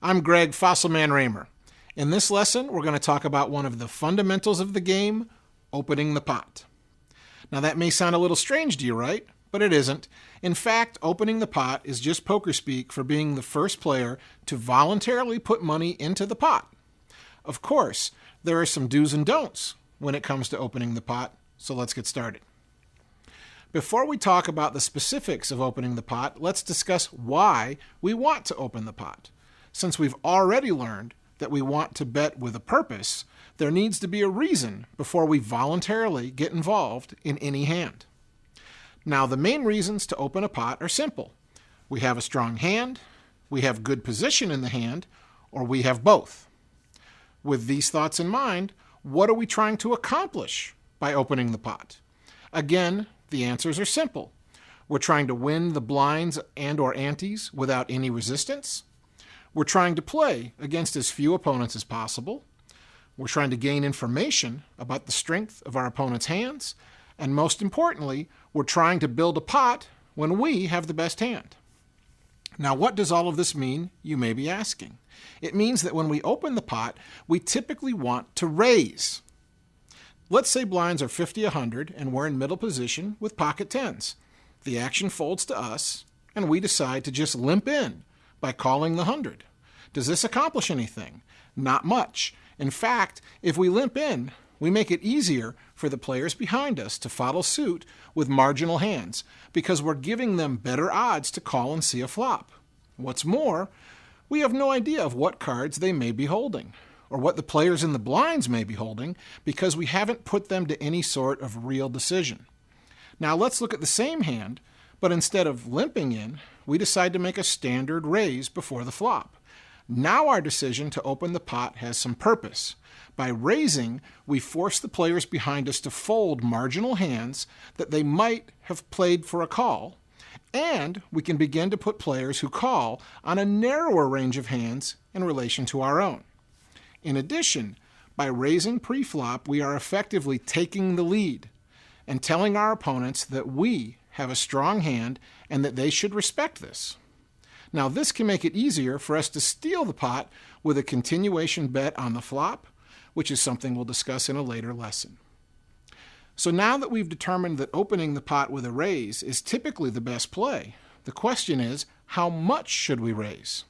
I'm Greg Fossilman Raymer. In this lesson, we're going to talk about one of the fundamentals of the game, opening the pot. Now that may sound a little strange to you, right? But it isn't. In fact, opening the pot is just poker speak for being the first player to voluntarily put money into the pot. Of course, there are some do's and don'ts when it comes to opening the pot, so let's get started. Before we talk about the specifics of opening the pot, let's discuss why we want to open the pot. Since we've already learned that we want to bet with a purpose, there needs to be a reason before we voluntarily get involved in any hand. Now, the main reasons to open a pot are simple. We have a strong hand, we have good position in the hand, or we have both. With these thoughts in mind, what are we trying to accomplish by opening the pot? Again, the answers are simple. We're trying to win the blinds and/or antes without any resistance. We're trying to play against as few opponents as possible. We're trying to gain information about the strength of our opponent's hands. And most importantly, we're trying to build a pot when we have the best hand. Now, what does all of this mean, you may be asking? It means that when we open the pot, we typically want to raise. Let's say blinds are 50-100 and we're in middle position with pocket tens. The action folds to us and we decide to just limp in by calling the 100. Does this accomplish anything? Not much. In fact, if we limp in, we make it easier for the players behind us to follow suit with marginal hands because we're giving them better odds to call and see a flop. What's more, we have no idea of what cards they may be holding or what the players in the blinds may be holding because we haven't put them to any sort of real decision. Now let's look at the same hand, but instead of limping in, we decide to make a standard raise before the flop. Now our decision to open the pot has some purpose. By raising, we force the players behind us to fold marginal hands that they might have played for a call, and we can begin to put players who call on a narrower range of hands in relation to our own. In addition, by raising pre-flop, we are effectively taking the lead and telling our opponents that we have a strong hand and that they should respect this. Now, this can make it easier for us to steal the pot with a continuation bet on the flop, which is something we'll discuss in a later lesson. So now that we've determined that opening the pot with a raise is typically the best play, the question is, how much should we raise?